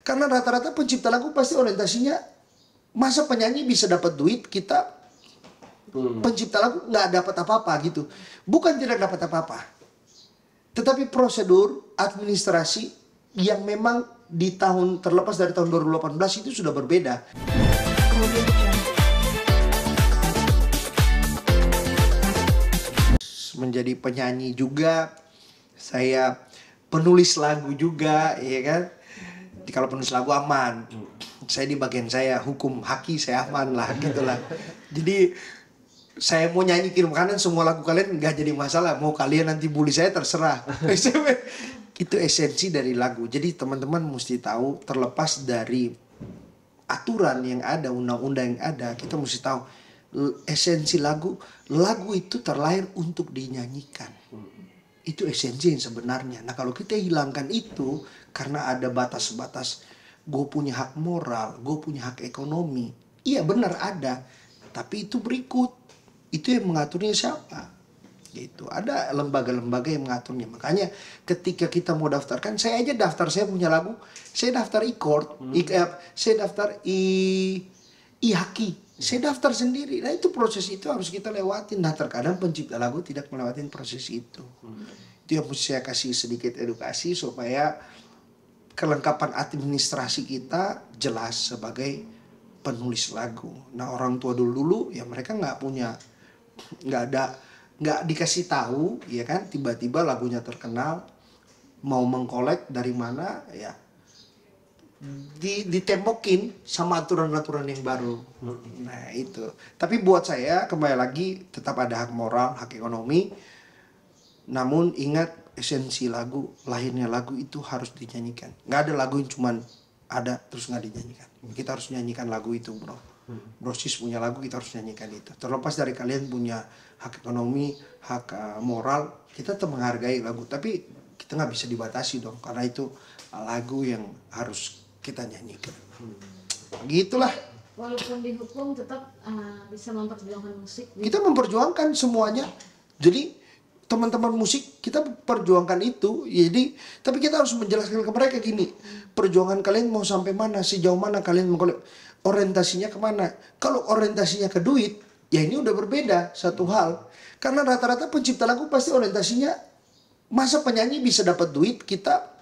Karena rata-rata pencipta lagu pasti orientasinya, masa penyanyi bisa dapat duit, kita pencipta lagu nggak dapat apa-apa gitu. Bukan tidak dapat apa-apa, tetapi prosedur administrasi yang memang di tahun terlepas dari tahun 2018 itu sudah berbeda. Menjadi penyanyi juga, saya penulis lagu juga, ya kan. Kalau penulis lagu aman, saya di bagian saya hukum haki saya aman lah, gitulah. Jadi saya mau nyanyi kiri kanan semua lagu kalian nggak jadi masalah. Mau kalian nanti bully saya terserah. Itu esensi dari lagu. Jadi teman-teman mesti tahu, terlepas dari aturan yang ada, undang-undang yang ada, kita mesti tahu esensi lagu. Lagu itu terlahir untuk dinyanyikan. Itu esensi yang sebenarnya. Nah kalau kita hilangkan itu karena ada batas-batas, gue punya hak moral, gue punya hak ekonomi. Iya benar ada, tapi itu berikut. Itu yang mengaturnya siapa? Gitu. Ada lembaga-lembaga yang mengaturnya. Makanya ketika kita mau daftarkan, saya aja daftar, saya punya lagu, saya daftar e-court, saya daftar i-haki. Saya daftar sendiri. Nah itu proses itu harus kita lewatin. Nah terkadang pencipta lagu tidak melewatin proses itu. Itu yang mesti saya kasih sedikit edukasi supaya kelengkapan administrasi kita jelas sebagai penulis lagu. Nah orang tua dulu ya mereka nggak dikasih tahu, ya kan, tiba-tiba lagunya terkenal, mau mengkolek dari mana ya ditembokin sama aturan-aturan yang baru. Nah itu. Tapi buat saya kembali lagi tetap ada hak moral, hak ekonomi. Namun ingat esensi lagu, lahirnya lagu itu harus dinyanyikan. Nggak ada lagu yang cuman ada terus nggak dinyanyikan. Kita harus nyanyikan lagu itu, bro. Brosis punya lagu, kita harus nyanyikan itu. Terlepas dari kalian punya hak ekonomi, hak moral, kita tetap menghargai lagu. Tapi kita nggak bisa dibatasi dong, karena itu lagu yang harus kita nyanyikan. Gitulah. Walaupun dihukum tetap bisa memperjuangkan musik. Kita memperjuangkan semuanya. Jadi teman-teman musik kita perjuangkan itu. Jadi tapi kita harus menjelaskan ke mereka gini, perjuangan kalian mau sampai mana, sejauh mana kalian mau orientasinya kemana. Kalau orientasinya ke duit, ya ini udah berbeda satu hal. Karena rata-rata pencipta lagu pasti orientasinya, masa penyanyi bisa dapat duit, kita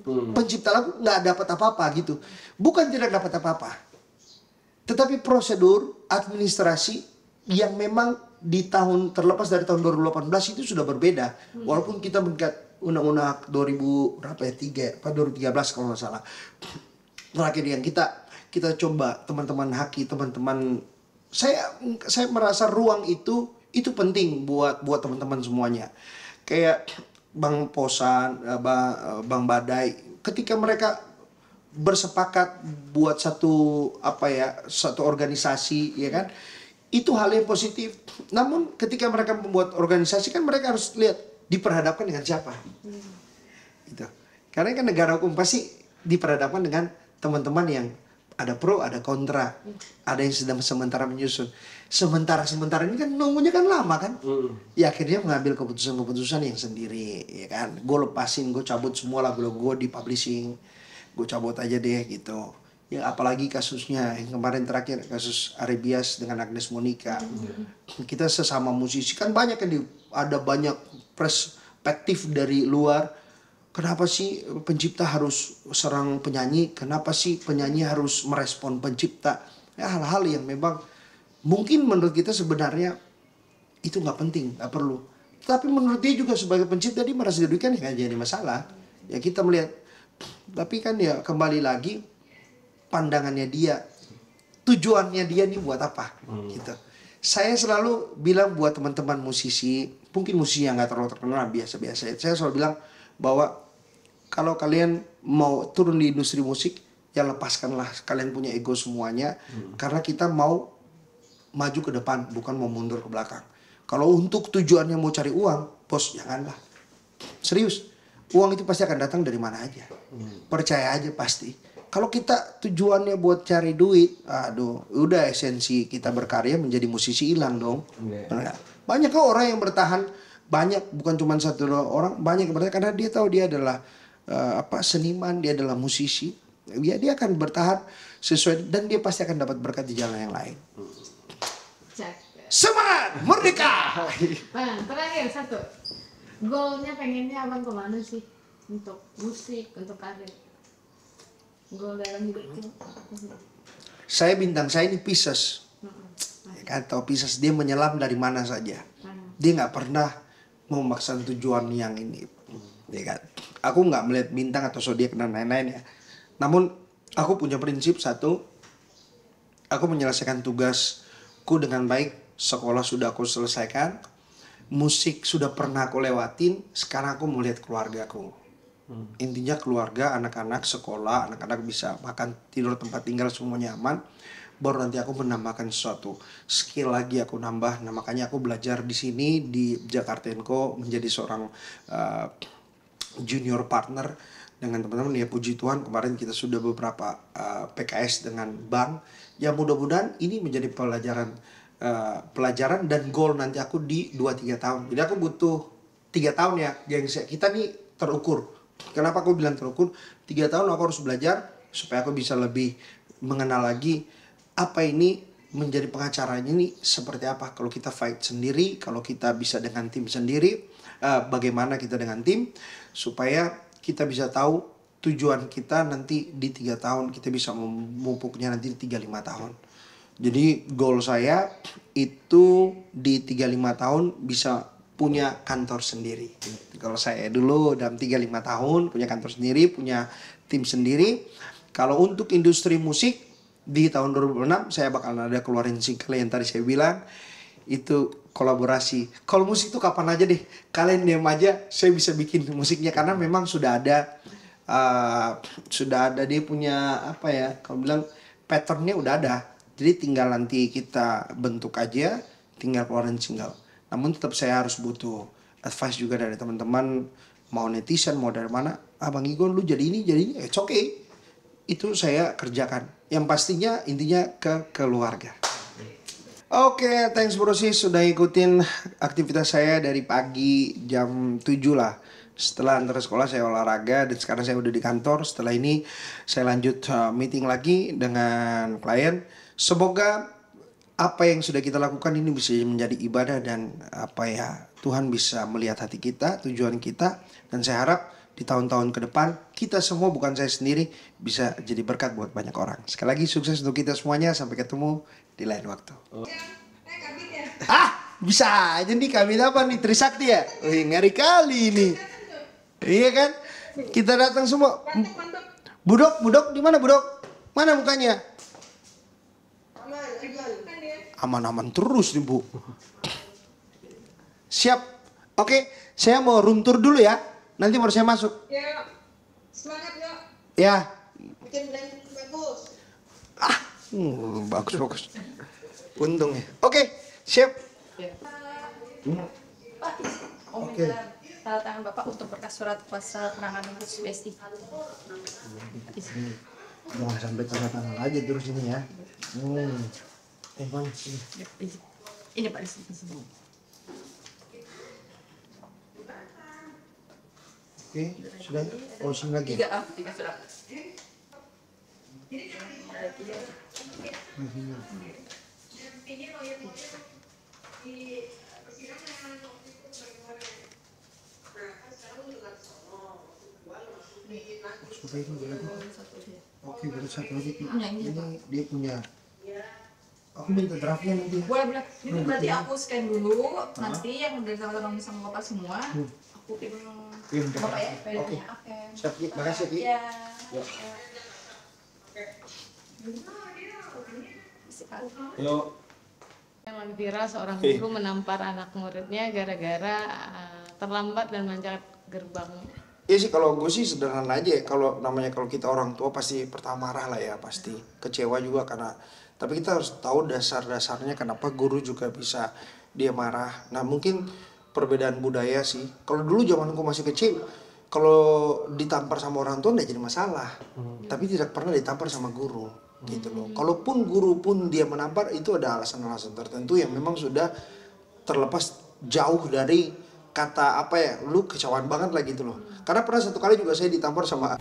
pencipta lagu nggak dapat apa-apa gitu. Bukan tidak dapat apa-apa, tetapi prosedur administrasi yang memang di tahun terlepas dari tahun 2018 itu sudah berbeda. Walaupun kita mengikat undang-undang 2013 kalau nggak salah. Terakhir yang kita coba, teman-teman haki, teman-teman, saya merasa ruang itu penting buat teman-teman semuanya. Kayak Bang Posan, Bang Badai, ketika mereka bersepakat buat satu organisasi, ya kan, itu hal yang positif. Namun ketika mereka membuat organisasi kan mereka harus lihat diperhadapkan dengan siapa. Gitu. Karena kan negara hukum pasti diperhadapkan dengan teman-teman yang ada pro, ada kontra, ada yang sedang sementara menyusun. Sementara ini kan nunggunya kan lama kan. Ya akhirnya mengambil keputusan-keputusan yang sendiri, ya kan. Gue lepasin, gue cabut semua lagu-lagu gue di publishing, gue cabut aja deh gitu. Ya apalagi kasusnya yang kemarin terakhir, kasus Arebias dengan Agnes Monica. Kita sesama musisi kan banyak kan, ada banyak perspektif dari luar. Kenapa sih pencipta harus serang penyanyi? Kenapa sih penyanyi harus merespon pencipta? Ya hal-hal yang memang mungkin menurut kita sebenarnya itu nggak penting, nggak perlu. Tapi menurut dia juga sebagai pencipta dia merasa dirugikan, ya nggak jadi masalah. Ya kita melihat. Tapi kan ya kembali lagi pandangannya dia, tujuannya dia nih buat apa? Gitu. Saya selalu bilang buat teman-teman musisi, mungkin musisi yang nggak terlalu terkenal, biasa-biasa. Saya selalu bilang bahwa kalau kalian mau turun di industri musik, ya lepaskanlah, kalian punya ego semuanya. Karena kita mau maju ke depan, bukan mau mundur ke belakang. Kalau untuk tujuannya mau cari uang, bos janganlah. Serius, uang itu pasti akan datang dari mana aja. Percaya aja pasti. Kalau kita tujuannya buat cari duit, aduh, udah esensi kita berkarya menjadi musisi hilang dong. Banyak kok orang yang bertahan, banyak, bukan cuma satu orang, banyak yang bertahan karena dia tahu dia adalah seniman, dia adalah musisi. Ya dia akan bertahan sesuai dan dia pasti akan dapat berkat di jalan yang lain. Cek. Semangat merdeka. Nah, terakhir satu. Goalnya pengennya abang kemana sih? Untuk musik, untuk karir. Goal dalam hidup itu apa sih? Saya bintang saya ini Pisces. Ya kan, tahu Pisces dia menyelam dari mana saja. Dia nggak pernah memaksa tujuan yang ini. Ya kan? Aku nggak melihat bintang atau zodiak dan lain-lain ya. Namun aku punya prinsip satu. Aku menyelesaikan tugasku dengan baik. Sekolah sudah aku selesaikan, musik sudah pernah aku lewatin, sekarang aku mau lihat keluargaku. Intinya keluarga, anak-anak, sekolah, anak-anak bisa makan, tidur, tempat tinggal semuanya aman. Baru nanti aku menambahkan sesuatu skill lagi aku nambah. Nah makanya aku belajar di sini di Jakarta Co menjadi seorang junior partner dengan teman-teman. Ya puji Tuhan kemarin kita sudah beberapa PKS dengan bank. Ya mudah-mudahan ini menjadi pelajaran dan goal nanti aku di 2-3 tahun. Jadi aku butuh 3 tahun ya, geng. Kita nih terukur. Kenapa aku bilang terukur? 3 tahun aku harus belajar supaya aku bisa lebih mengenal lagi apa ini menjadi pengacaranya ini seperti apa. Kalau kita fight sendiri, kalau kita bisa dengan tim sendiri, bagaimana kita dengan tim supaya kita bisa tahu tujuan kita nanti di 3 tahun, kita bisa memupuknya nanti di 3-5 tahun. Jadi goal saya itu di 3-5 tahun bisa punya kantor sendiri. Kalau saya dulu dalam 3-5 tahun punya kantor sendiri, punya tim sendiri. Kalau untuk industri musik di tahun 2006 saya bakal ada keluarin single yang tadi saya bilang itu kolaborasi. Kalau musik itu kapan aja deh, kalian diam aja, saya bisa bikin musiknya karena memang sudah ada dia punya apa ya? Kalau bilang patternnya udah ada. Jadi tinggal nanti kita bentuk aja, tinggal keluarin single. Namun tetap saya harus butuh advice juga dari teman-teman, mau netizen, mau dari mana. Bang Igon lu jadi ini, it's okay. Itu saya kerjakan. Yang pastinya intinya ke keluarga. Oke, thanks bro sis sudah ikutin aktivitas saya dari pagi jam 7 lah. Setelah antar sekolah saya olahraga dan sekarang saya udah di kantor. Setelah ini saya lanjut meeting lagi dengan klien. Semoga apa yang sudah kita lakukan ini bisa menjadi ibadah dan apa ya Tuhan bisa melihat hati kita, tujuan kita, dan saya harap di tahun-tahun ke depan kita semua, bukan saya sendiri, bisa jadi berkat buat banyak orang. Sekali lagi sukses untuk kita semuanya, sampai ketemu di lain waktu. Bisa aja nih kami apa nih Trisakti ya? Wih, ngeri kali ini. Iya kan? Kita datang semua. Budok di mana Budok? Mana mukanya? Aman-aman terus nih Bu. Siap. Oke, saya mau room tour dulu ya. Nanti baru saya masuk. Ya, semangat ya. Ya. Bikin brand bagus. Bagus. Untung ya. Oke, siap. Oke. Tanda tangan Bapak untuk berkas surat kuasa penanganan kasus BSI. Jangan sampai tanda tangan aja terus ini ya. Mana sini? Ini Pak di sini. Oke, sudah. Oh, sini lagi. 3 surat. Oke, baru satu lagi. Ini Dia punya. Aku minta draftnya nanti. boleh. Ini berarti aku scan dulu. Nanti yang udah sama Bapak semua, aku kirim Bapak ya. Oke. Oke. Siap, Ki. Makasih, Ki. Ya. Yuk. Yang viral seorang guru menampar anak muridnya gara-gara terlambat dan manjat gerbang. Iya sih, kalau gue sih sederhana aja ya. Kalau kita orang tua pasti pertama marah lah ya, pasti kecewa juga karena. Tapi kita harus tahu dasar-dasarnya kenapa guru juga bisa dia marah. Nah mungkin perbedaan budaya sih. Kalau dulu zaman gue masih kecil, kalau ditampar sama orang tua nggak jadi masalah. Tapi tidak pernah ditampar sama guru, gitu loh. Kalaupun guru pun dia menampar, itu ada alasan-alasan tertentu yang memang sudah terlepas jauh dari kata apa ya, lu kecewaan banget lah gitu loh. Karena pernah satu kali juga saya ditampar sama